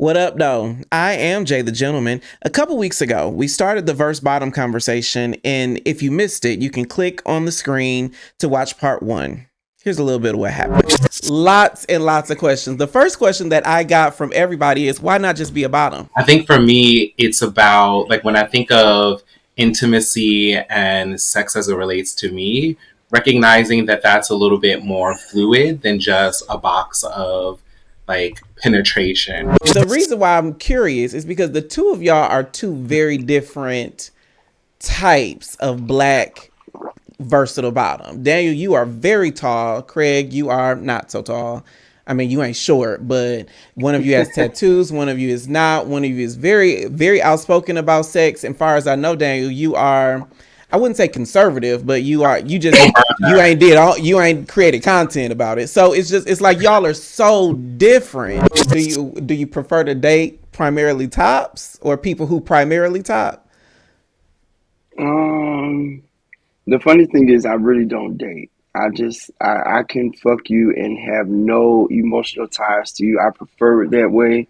What up, though? I am Jay the Gentleman. A couple weeks ago, we started the verse bottom conversation, and if you missed it, you can click on the screen to watch part one. Here's a little bit of what happened. Lots and lots of questions. The first question that I got from everybody is, why not just be a bottom? I think for me, it's about like when I think of intimacy and sex as it relates to me, recognizing that that's a little bit more fluid than just a box of like penetration. The reason why I'm curious is because the two of y'all are two very different types of black versatile bottom. Daniel, you are very tall. Kraig, you are not so tall. I mean, you ain't short, but one of you has tattoos. One of you is not. One of you is very, very outspoken about sex. And far as I know, Daniel, you are, I wouldn't say conservative, but you ain't created content about it. So it's like y'all are so different. Do you prefer to date primarily tops or people who primarily top? The funny thing is, I really don't date. I can fuck you and have no emotional ties to you. I prefer it that way.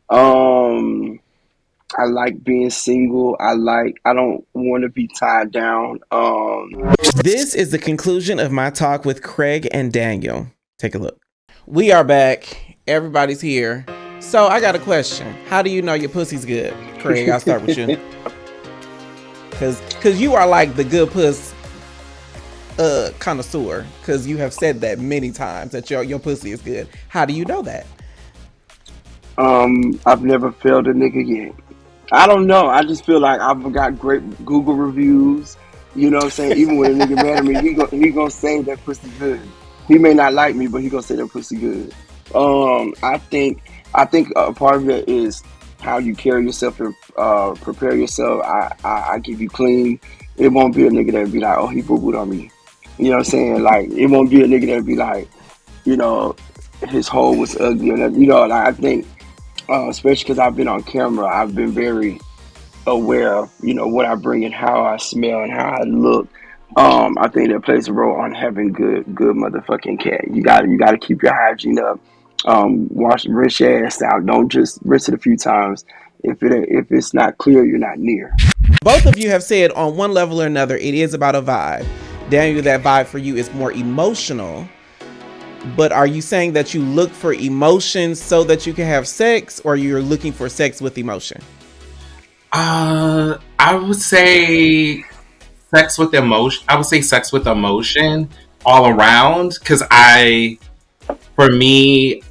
Um, I like being single. I don't want to be tied down. This is the conclusion of my talk with Kraig and Daniel. Take a look. We are back. Everybody's here. So I got a question. How do you know your pussy's good? Kraig, I'll start with you. Cause you are like the good puss connoisseur. Cause you have said that many times that your pussy is good. How do you know that? I've never failed a nigga yet. I don't know. I just feel like I've got great Google reviews. You know what I'm saying? Even when a nigga mad at me, he gonna say that pussy good. He may not like me, but he gonna say that pussy good. I think a part of it is how you carry yourself and prepare yourself. I keep you clean. It won't be a nigga that be like, oh, he boo booed on me. You know what I'm saying? Like, it won't be a nigga that be like, you know, his hole was ugly. And you know, like, I think, especially because I've been on camera, I've been very aware of, you know, what I bring and how I smell and how I look. I think that plays a role on having good motherfucking cat. You gotta keep your hygiene up. Rinse your ass out. Don't just rinse it a few times. If it's not clear, you're not near. Both of you have said on one level or another, it is about a vibe. Daniel, that vibe for you is more emotional. But are you saying that you look for emotion so that you can have sex, or you're looking for sex with emotion? I would say sex with emotion. I would say sex with emotion all around. For me,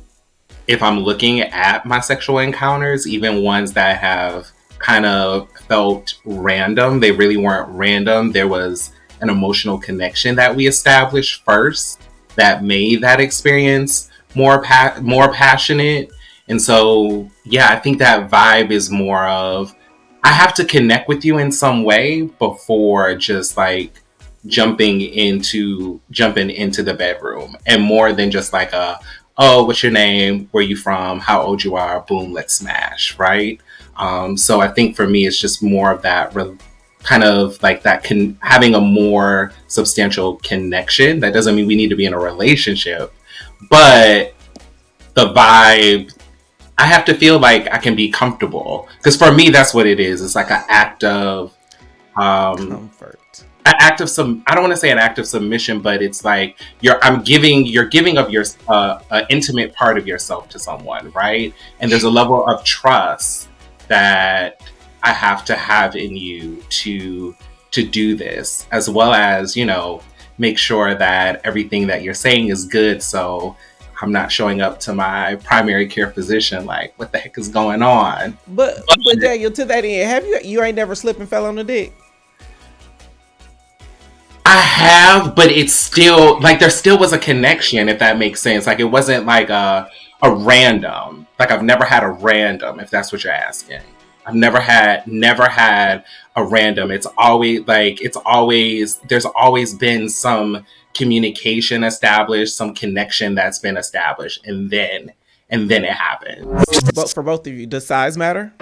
if I'm looking at my sexual encounters, even ones that have kind of felt random, they really weren't random. There was an emotional connection that we established first that made that experience more passionate. And so, yeah, I think that vibe is more of, I have to connect with you in some way before just like jumping into the bedroom, and more than just like oh, what's your name, where you from, how old you are, boom, let's smash, right? So I think for me, it's just more of that kind of like that having a more substantial connection. That doesn't mean we need to be in a relationship, but the vibe, I have to feel like I can be comfortable, because for me, that's what it is. It's like an act of Comfort. an act of some. I don't want to say an act of submission, but it's like you're giving of your intimate part of yourself to someone, right? And there's a level of trust that I have to have in you to do this, as well as, you know, make sure that everything that you're saying is good. So I'm not showing up to my primary care physician like, what the heck is going on? But Daniel, to that end, you ain't never slipped and fell on the dick? I have, but it's still like there still was a connection, if that makes sense. Like, it wasn't like a random. Like, I've never had a random, if that's what you're asking. I've never had a random. It's always there's always been some communication established, some connection that's been established, and then it happens. But for both of you, does size matter?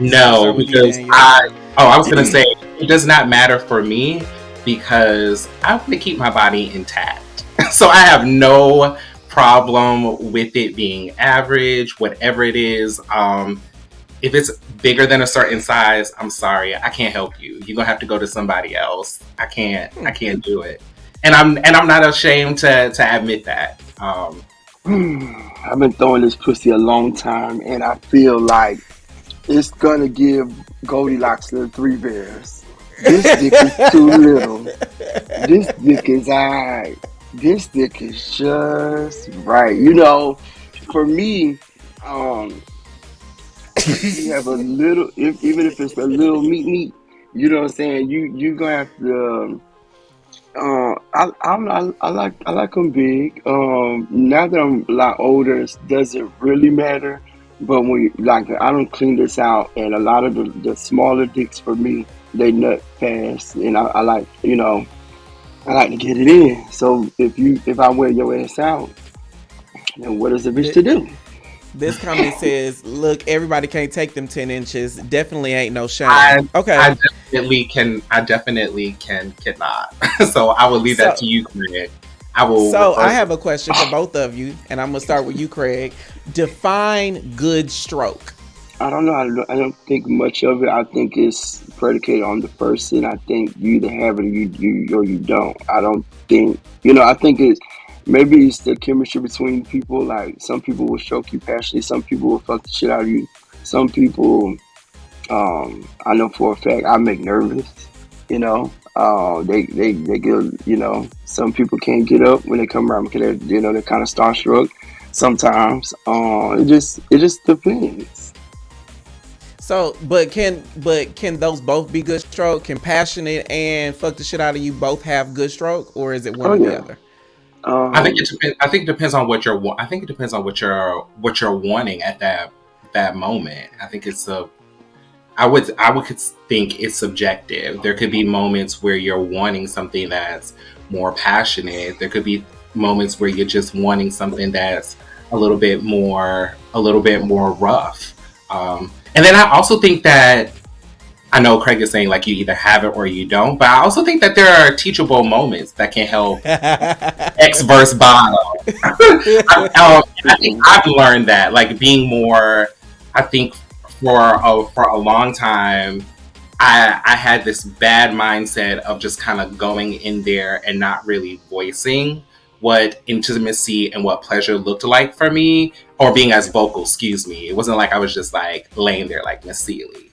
No, because I was gonna say it does not matter for me, because I want to keep my body intact. So I have no problem with it being average, whatever it is. If it's bigger than a certain size, I'm sorry, I can't help you. You're gonna have to go to somebody else. I can't do it. And I'm not ashamed to admit that. I've been throwing this pussy a long time, and I feel like it's gonna give Goldilocks the three bears. This dick is too little. This dick is alright. This dick is just right. You know, for me, um, you have a little, even if it's a little meat. You know what I'm saying? You gonna have to. I like them big. Now that I'm a lot older, it doesn't really matter. But when like I don't clean this out, and a lot of the smaller dicks for me, they nut fast, and I like I like to get it in. So if I wear your ass out, then what is a bitch Th- to do? This comment says, "Look, everybody can't take them 10 inches. Definitely ain't no shame." I Okay, I definitely cannot. So I will leave that so to you, Craig. I will so I refer. have a question for both of you, and I'm gonna start with you, Craig. Define good stroke. I don't know. I don't think much of it. I think it's predicated on the person. I think you either have it or you don't. I don't think I think it's maybe it's the chemistry between people. Like some people will stroke you passionately. Some people will fuck the shit out of you. Some people, I know for a fact, I make nervous. You know, they get. Some people can't get up when they come around because they're kind of starstruck. Sometimes, it just depends. So, but can those both be good stroke? Can passionate and fuck the shit out of you both have good stroke, or is it one Oh or the yeah. other? I think Um, it depends. I think it depends on what you're. I think it depends on what you're wanting at that moment. I think it's a. I would think it's subjective. There could be moments where you're wanting something that's more passionate. There could be moments where you're just wanting something that's a little bit more rough. And then I also think that I know Craig is saying like you either have it or you don't, but I also think that there are teachable moments that can help X verse bottom. I think mm-mm. I've learned that, like being more. I think for a long time, I had this bad mindset of just kind of going in there and not really voicing what intimacy and what pleasure looked like for me, or being as vocal. Excuse me. It wasn't like I was just like laying there like Miss Seeley.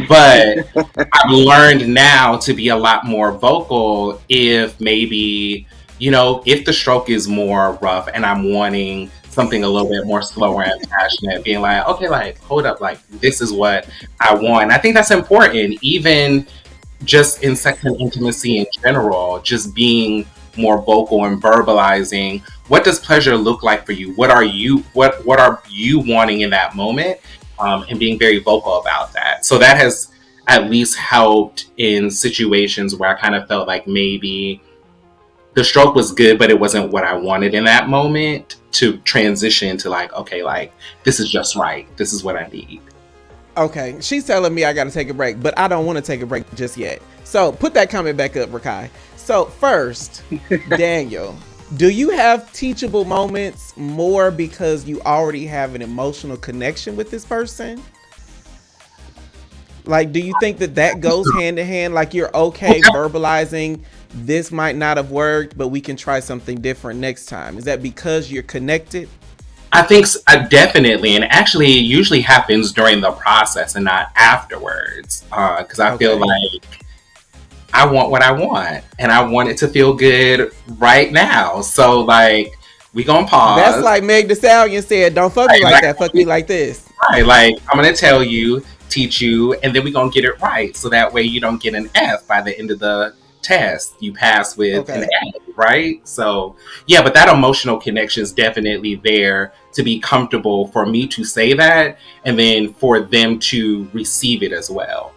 But I've learned now to be a lot more vocal if maybe, if the stroke is more rough and I'm wanting something a little bit more slower and passionate, being like, okay, like, hold up, like, this is what I want. I think that's important, even just in sex and intimacy in general, just being more vocal and verbalizing what does pleasure look like for you? What are you wanting in that moment? And being very vocal about that. So that has at least helped in situations where I kind of felt like maybe the stroke was good, but it wasn't what I wanted in that moment, to transition to like, okay, like this is just right. This is what I need. Okay, she's telling me I gotta take a break, but I don't want to take a break just yet. So put that comment back up, Rakai. So first, Daniel, do you have teachable moments more because you already have an emotional connection with this person? Like, do you think that goes hand in hand? Like, you're okay verbalizing this might not have worked, but we can try something different next time. Is that because you're connected? I think definitely, and actually, it usually happens during the process and not afterwards. Because I feel Okay. like I want what I want, and I want it to feel good right now. So, like, we gonna That's pause. like Meg Thee Stallion said, "Don't fuck me Right, like like, that. Fuck me like this." right, like I'm gonna tell you, teach you, and then we gonna get it right. So that way you don't get an F by the end of the test. You pass with an Okay. A, right? So yeah, but that emotional connection is definitely there to be comfortable for me to say that, and then for them to receive it as well.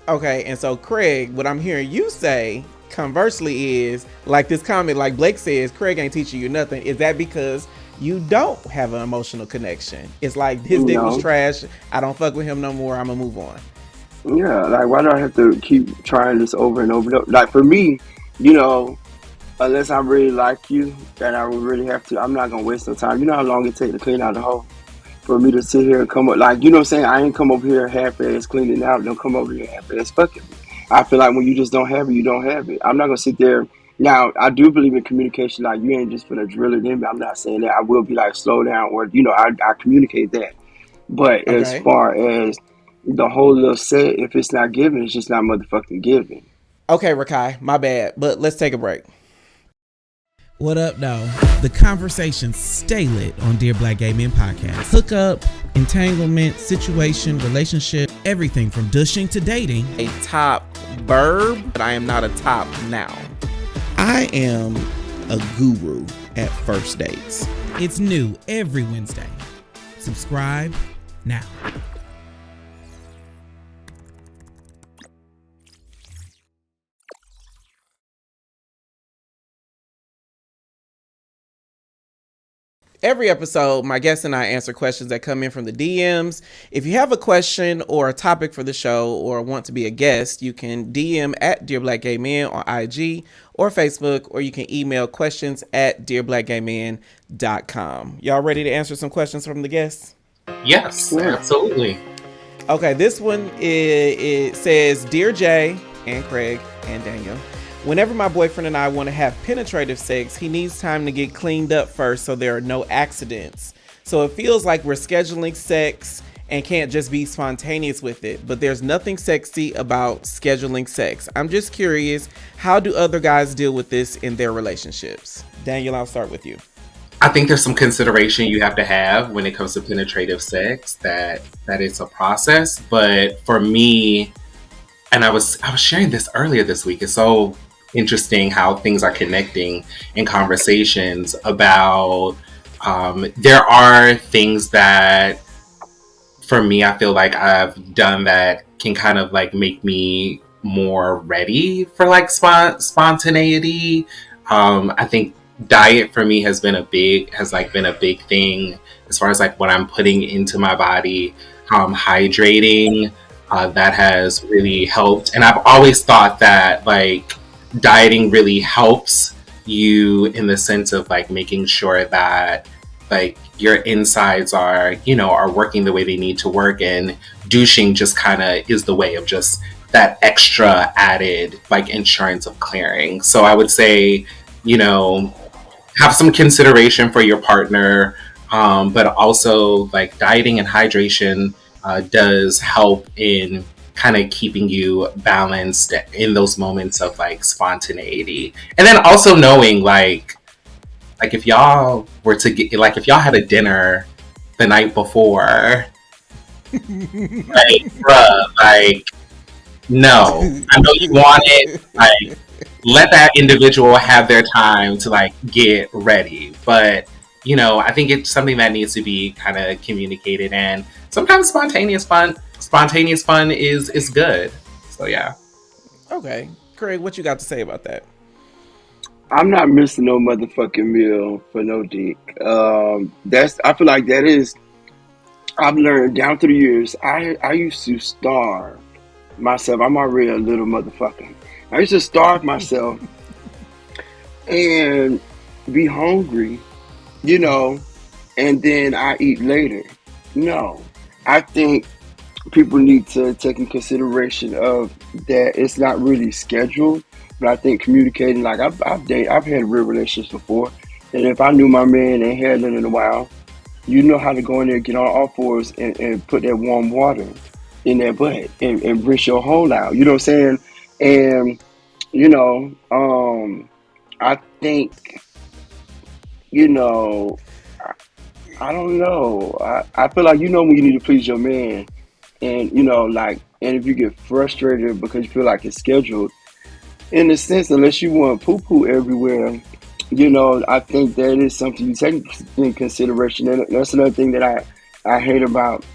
Okay, and so Craig, what I'm hearing you say conversely is like this comment, like Blake says, Craig ain't teaching you nothing. Is that because you don't have an emotional connection? It's like his dick was No. trash. I don't fuck with him no more. I'm gonna move on. Yeah, like why do I have to keep trying this over and over and over? Like for me, you know, Unless I really like you, then I would really have to. I'm not gonna waste no time. You know how long it take to clean out the hole for me to sit here and come up, like, you know what I'm saying? I ain't come over here half-ass cleaning out. Don't come over here half-ass fucking me. I feel like when you just don't have it, you don't have it. I'm not gonna sit there. Now, I do believe in communication. Like, you ain't just gonna drill it in me. I'm not saying that. I will be like, slow down, or I communicate that. But as Okay. far as the whole little set, if it's not given, it's just not motherfucking given. Okay, Rakai, my bad, but let's take a break. What up, though? The conversations stay lit on Dear Black Gay Men podcast. Hookup, entanglement, situation, relationship, everything from dushing to dating. A top verb, but I am not a top noun. I am a guru at first dates. It's new every Wednesday. Subscribe now. Every episode, my guests and I answer questions that come in from the DMs. If you have a question or a topic for the show or want to be a guest, you can DM at Dear Black Gay Men on IG or Facebook, or you can email questions at dearblackgaymen.com. Y'all ready to answer some questions from the guests? Yes, Yeah. absolutely. Okay, this one it says, Dear Jay and Craig and Daniel, whenever my boyfriend and I want to have penetrative sex, he needs time to get cleaned up first so there are no accidents. So it feels like we're scheduling sex and can't just be spontaneous with it. But there's nothing sexy about scheduling sex. I'm just curious, how do other guys deal with this in their relationships? Daniel, I'll start with you. I think there's some consideration you have to have when it comes to penetrative sex, that it's a process. But for me, and I was sharing this earlier this week, it's so interesting how things are connecting in conversations about there are things that for me I feel like I've done that can kind of like make me more ready for like spontaneity. I think diet for me has been a big thing as far as like what I'm putting into my body. Hydrating, that has really helped, and I've always thought that like dieting really helps you in the sense of like making sure that like your insides are working the way they need to work, and douching just kind of is the way of just that extra added like insurance of clearing. So I would say, you know, have some consideration for your partner, but also like dieting and hydration does help in kind of keeping you balanced in those moments of like spontaneity. And then also knowing like if y'all were to get like if y'all had a dinner the night before, like bruh, like no, I know you want it, like let that individual have their time to like get ready. But I think it's something that needs to be kind of communicated, and sometimes spontaneous fun is good. So yeah. Okay, Craig, what you got to say about that? I'm not missing no motherfucking meal for no dick. I feel like that is. I've learned down through the years. I used to starve myself. I'm already a little motherfucker. I used to starve myself and be hungry, you know, and then I eat later. No, I think people need to take in consideration of that it's not really scheduled, but I think communicating, like I've had real relationships before, and if I knew my man ain't had none in a while, you know how to go in there, get on all fours, and put that warm water in that butt and rinse your hole out. You know what I'm saying? And you know, I think you know, I don't know. I feel like when you need to please your man, and and if you get frustrated because you feel like it's scheduled, in a sense, unless you want poo poo everywhere, I think that is something you take in consideration. And that's another thing that I hate about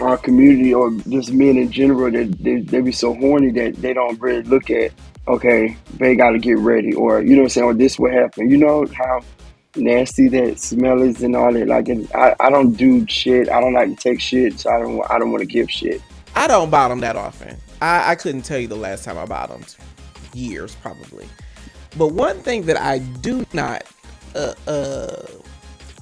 our community, or just men in general, that they be so horny that they don't really look at, okay, they got to get ready, or you know what I'm saying, or this will happen. You know how nasty that smell is and all that. Like, I don't do shit. I don't like to take shit, so I don't want to give shit. I don't bottom that often. I couldn't tell you the last time I bottomed. Years, probably. But one thing that I do not, uh, uh,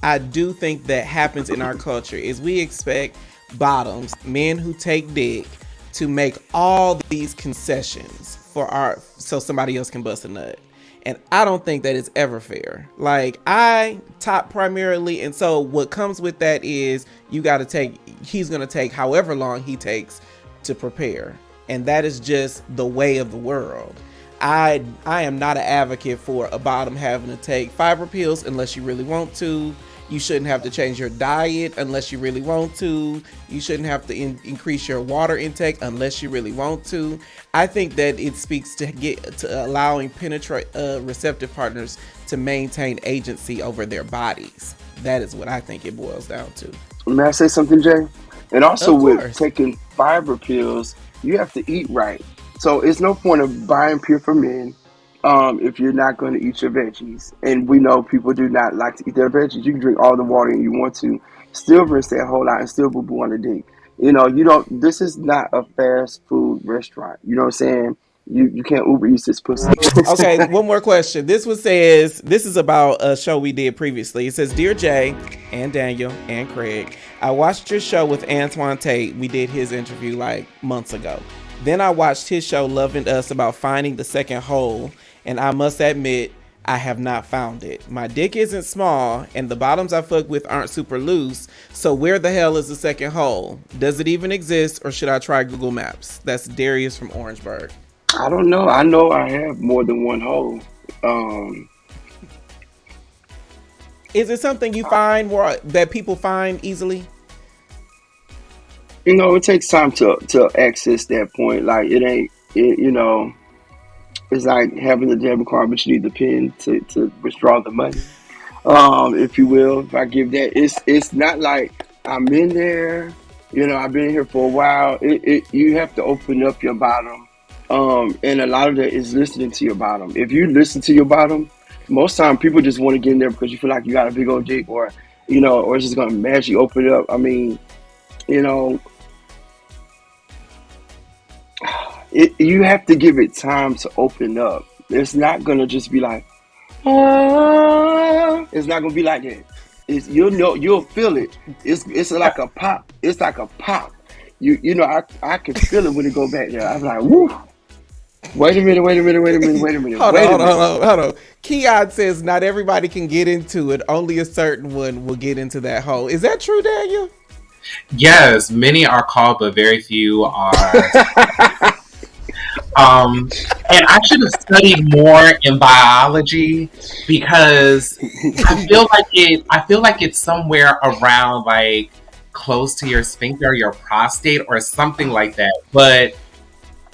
I do think that happens in our culture is we expect bottoms, men who take dick, to make all these concessions for our so somebody else can bust a nut. And I don't think that is ever fair. Like, I top primarily, and so what comes with that is he's gonna take however long he takes to prepare. And that is just the way of the world. I am not an advocate for a bottom having to take fiber pills unless you really want to. You shouldn't have to change your diet unless you really want to. You shouldn't have to increase your water intake unless you really want to. I think that it speaks to allowing receptive partners to maintain agency over their bodies. That is what I think it boils down to. May I say something, Jay? And also Of with course. taking fiber pills, you have to eat right. So it's no point of buying pure for men if you're not going to eat your veggies. And we know people do not like to eat their veggies. You can drink all the water you want to, still rinse that whole out and still boo boo on the dick. You don't. This is not a fast food restaurant. You know what I'm saying? You can't Uber Eats this pussy. Okay, one more question. This is about a show we did previously. It says, "Dear Jay and Daniel and Kraig, I watched your show with Antoine Tate. We did his interview like months ago. Then I watched his show Loving Us about finding the second hole, and I must admit I have not found it. My dick isn't small, and the bottoms I fuck with aren't super loose. So where the hell is the second hole? Does it even exist, or should I try Google Maps?" That's Darius from Orangeburg. I don't know. I know I have more than one hole. Um, Is it something you find more that people find easily? it takes time to access that point. Like it ain't. It's like having a debit card, but you need the pin to withdraw the money. If you will. If I give that, it's not like I'm in there. I've been here for a while. You have to open up your bottom, and a lot of that is listening to your bottom. If you listen to your bottom, most time people just want to get in there because you feel like you got a big old dick, or it's just gonna magically open it up. I mean, you know, you have to give it time to open up. It's not gonna just be like, ah. It's not gonna be like that. You'll feel it. It's like a pop. It's like a pop. I can feel it when it go back there. I'm like, woo. Wait a minute, wait a minute, wait a minute, wait a minute, Hold on, wait a hold on, minute. hold on, hold on. Keon says not everybody can get into it. Only a certain one will get into that hole. Is that true, Daniel? Yes, many are called, but very few are. And I should have studied more in biology because I feel like it's somewhere around like close to your sphincter, your prostate, or something like that. But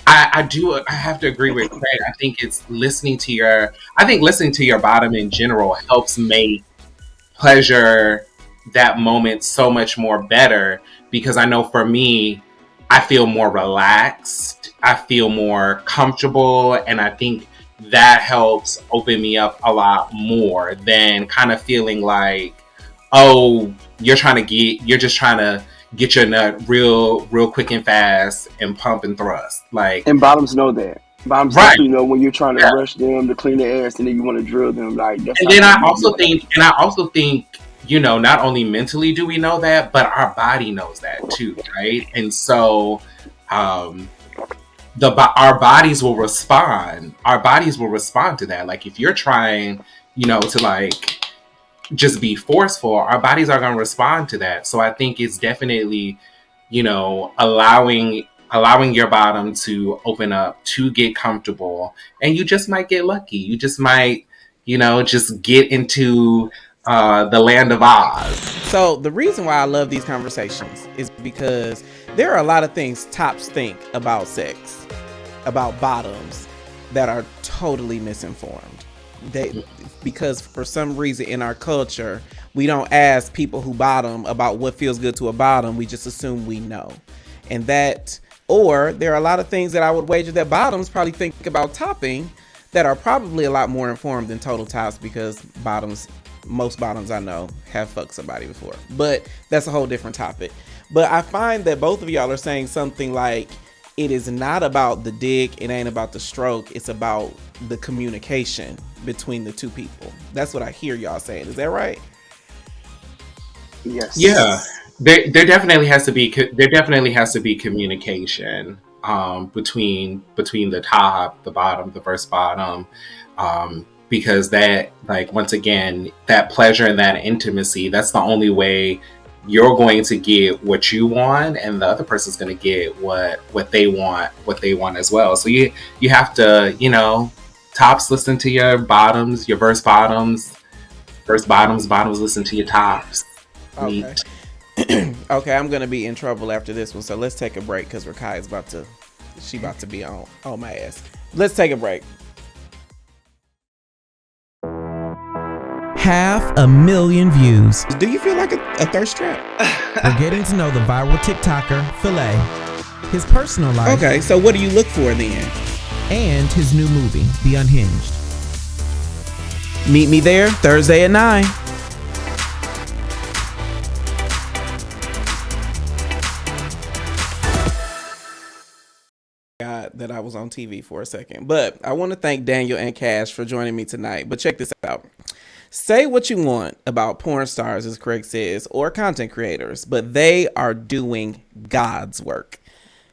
I have to agree with Craig. I think listening to your bottom in general helps make pleasure that moment so much more better because I know for me, I feel more relaxed, I feel more comfortable, and I think that helps open me up a lot more than kind of feeling like, oh, you're just trying to get your nut real quick and fast and pump and thrust. Like, And bottoms know that. Bottoms right. definitely know when you're trying to Yeah. rush them to clean their ass and then you want to drill them. Like that's And how then they know you like. I also think, not only mentally do we know that, but our body knows that too, right? And so, um, our bodies will respond. Our bodies will respond to that. Like if you're trying, to like just be forceful, our bodies are going to respond to that. So I think it's definitely, allowing your bottom to open up, to get comfortable, and you just might get lucky. You just might, just get into the land of Oz. So the reason why I love these conversations is because there are a lot of things tops think about sex, about bottoms, that are totally misinformed. Because for some reason in our culture, we don't ask people who bottom about what feels good to a bottom. We just assume we know. And or there are a lot of things that I would wager that bottoms probably think about topping that are probably a lot more informed than total tops because most bottoms I know have fucked somebody before. But that's a whole different topic. But I find that both of y'all are saying something like, it is not about the dick. It ain't about the stroke. It's about the communication between the two people. That's what I hear y'all saying. Is that right? Yeah, Yes. there definitely has to be communication between the top, the bottom, the first bottom, because that, like, once again, that pleasure and that intimacy, that's the only way you're going to get what you want, and the other person's going to get what they want as well. So you have to, tops listen to your bottoms, your first bottoms listen to your tops. Okay. Neat. Okay, I'm gonna be in trouble after this one, so let's take a break because Rakai is about to be on my ass. Let's take a break. 500,000 views. Do you feel like a thirst trap? We're getting to know the viral TikToker, Filet, his personal life, Okay, so what do you look for then? and his new movie, The Unhinged. Meet me there Thursday at 9. God, that I was on TV for a second. But I want to thank Daniel and Kash for joining me tonight. But check this out. Say what you want about porn stars, as Kraig says, or content creators, but they are doing God's work.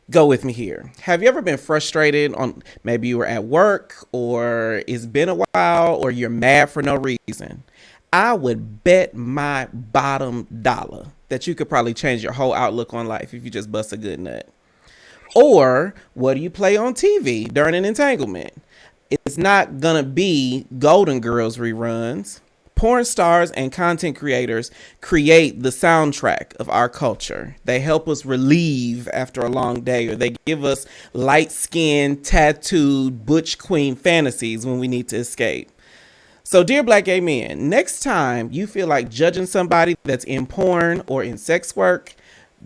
Go with me here. Have you ever been frustrated on maybe you were at work or it's been a while or you're mad for no reason? I would bet my bottom dollar that you could probably change your whole outlook on life if you just bust a good nut. Or what do you play on TV during an entanglement? It's not gonna be Golden Girls reruns. Porn stars and content creators create the soundtrack of our culture. They help us relieve after a long day, or they give us light-skinned, tattooed, butch queen fantasies when we need to escape. So, dear black gay men, next time you feel like judging somebody that's in porn or in sex work,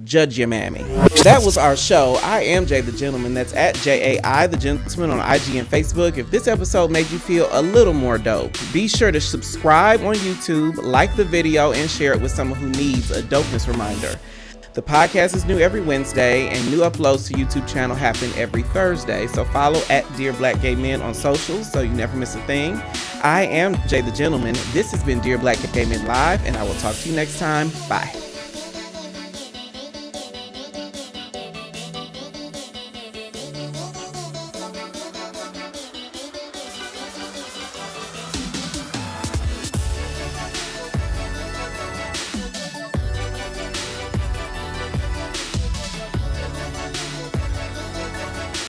judge your mammy. That was our show. I am Jay the Gentleman. That's at JAI the Gentleman on IG and Facebook. If this episode made you feel a little more dope, be sure to subscribe on YouTube, like the video, and share it with someone who needs a dopeness reminder. The podcast is new every Wednesday, and new uploads to YouTube channel happen every Thursday. So follow at Dear Black Gay Men on socials so you never miss a thing. I am Jay the Gentleman. This has been Dear Black Gay Men Live, and I will talk to you next time. Bye.